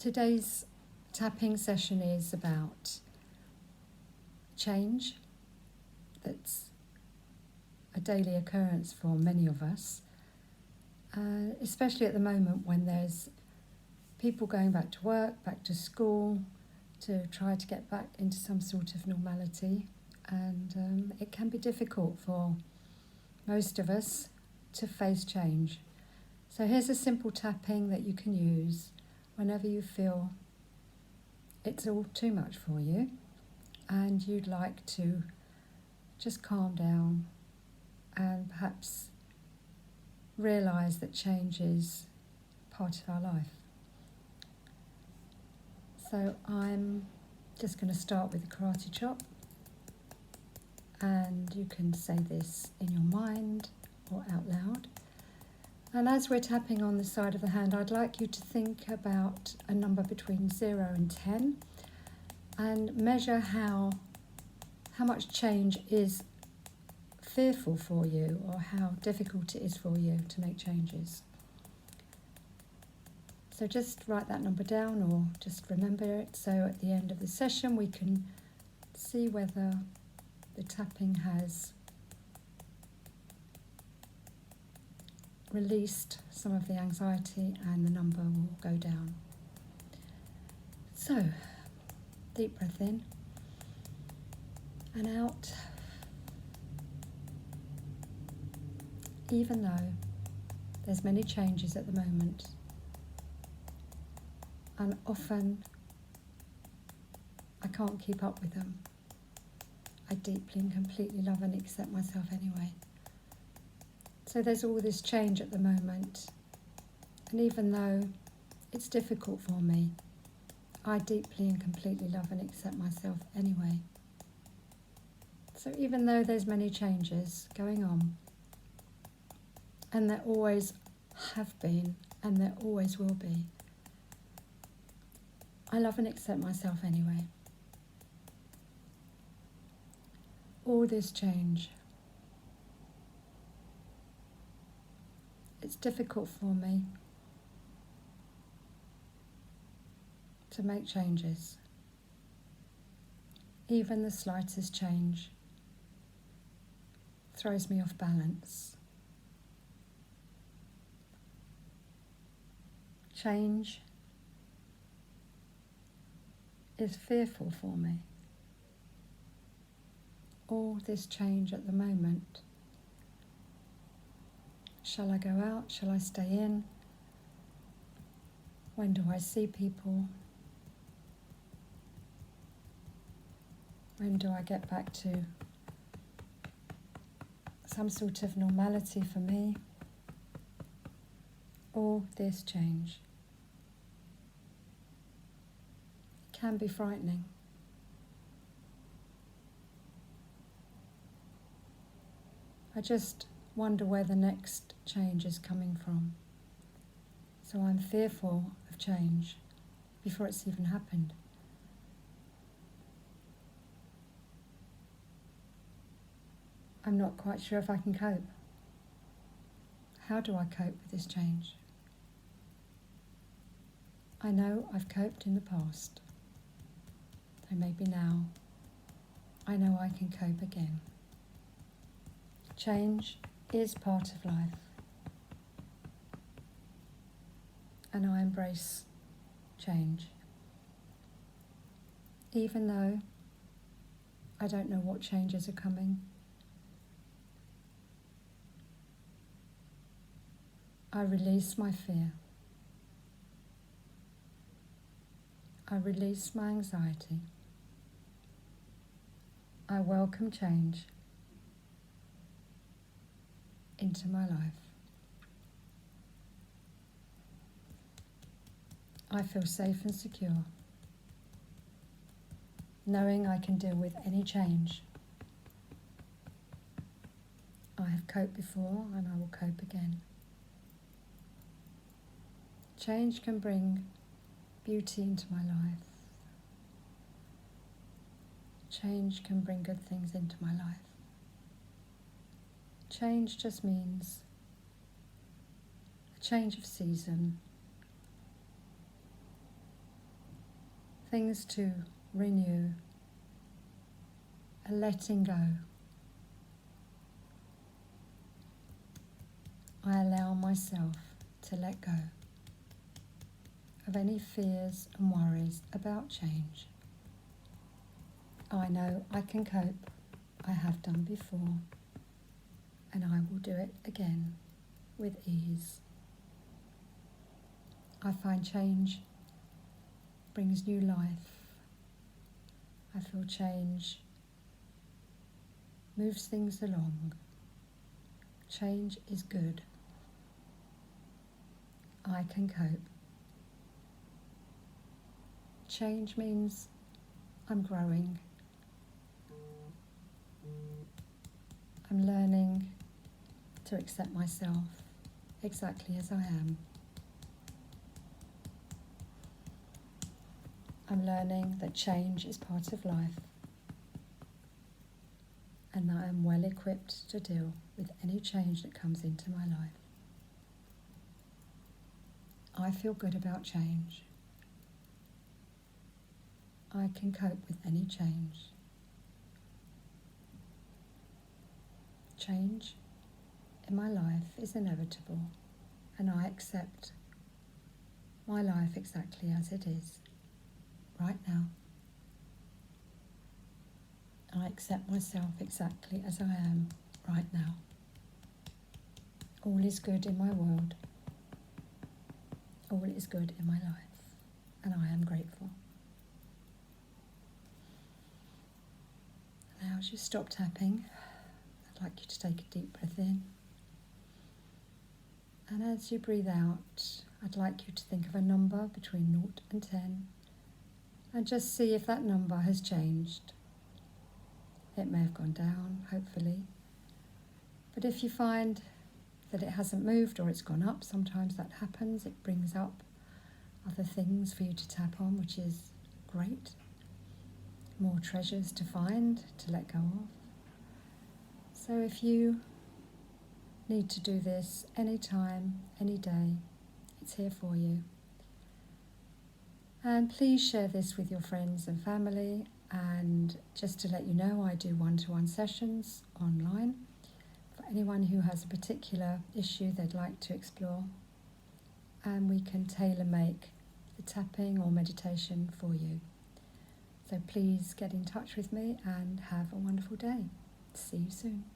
Today's tapping session is about change. That's a daily occurrence for many of us, especially at the moment when there's people going back to work, back to school, to try to get back into some sort of normality. And it can be difficult for most of us to face change. So here's a simple tapping that you can use whenever you feel it's all too much for you and you'd like to just calm down and perhaps realise that change is part of our life. So I'm just going to start with the karate chop, and you can say this in your mind or out loud. And as we're tapping on the side of the hand, I'd like you to think about a number between 0 and 10 and measure how much change is fearful for you or how difficult it is for you to make changes. So just write that number down or just remember it, so at the end of the session we can see whether the tapping has released some of the anxiety and the number will go down. So, deep breath in and out. Even though there's many changes at the moment, and often I can't keep up with them, I deeply and completely love and accept myself anyway. So there's all this change at the moment, and even though it's difficult for me, I deeply and completely love and accept myself anyway. So even though there's many changes going on, and there always have been, and there always will be, I love and accept myself anyway. All this change, it's difficult for me to make changes. Even the slightest change throws me off balance. Change is fearful for me. All this change at the moment. Shall I go out? Shall I stay in? When do I see people? When do I get back to some sort of normality for me? All this change. It can be frightening. I just wonder where the next change is coming from. So I'm fearful of change before it's even happened. I'm not quite sure if I can cope. How do I cope with this change? I know I've coped in the past. So maybe now I know I can cope again. Change is part of life, and I embrace change. Even though I don't know what changes are coming, I release my fear. I release my anxiety. I welcome change into my life. I feel safe and secure, knowing I can deal with any change. I have coped before and I will cope again. Change can bring beauty into my life. Change can bring good things into my life. Change just means a change of season, things to renew, a letting go. I allow myself to let go of any fears and worries about change. I know I can cope. I have done before, and I will do it again with ease. I find change brings new life. I feel change moves things along. Change is good. I can cope. Change means I'm growing. I'm learning to accept myself exactly as I am. I'm learning that change is part of life and that I am well equipped to deal with any change that comes into my life. I feel good about change. I can cope with any change. Change in my life is inevitable, and I accept my life exactly as it is, right now. I accept myself exactly as I am, right now. All is good in my world. All is good in my life, and I am grateful. Now, as you stop tapping, I'd like you to take a deep breath in. And as you breathe out, I'd like you to think of a number between 0 and 10 and just see if that number has changed. It may have gone down, hopefully. But if you find that it hasn't moved or it's gone up, sometimes that happens. It brings up other things for you to tap on, which is great. More treasures to find, to let go of. So if you need to do this anytime, any day, it's here for you. And please share this with your friends and family. And just to let you know, I do one-to-one sessions online for anyone who has a particular issue they'd like to explore. And we can tailor-make the tapping or meditation for you. So please get in touch with me and have a wonderful day. See you soon.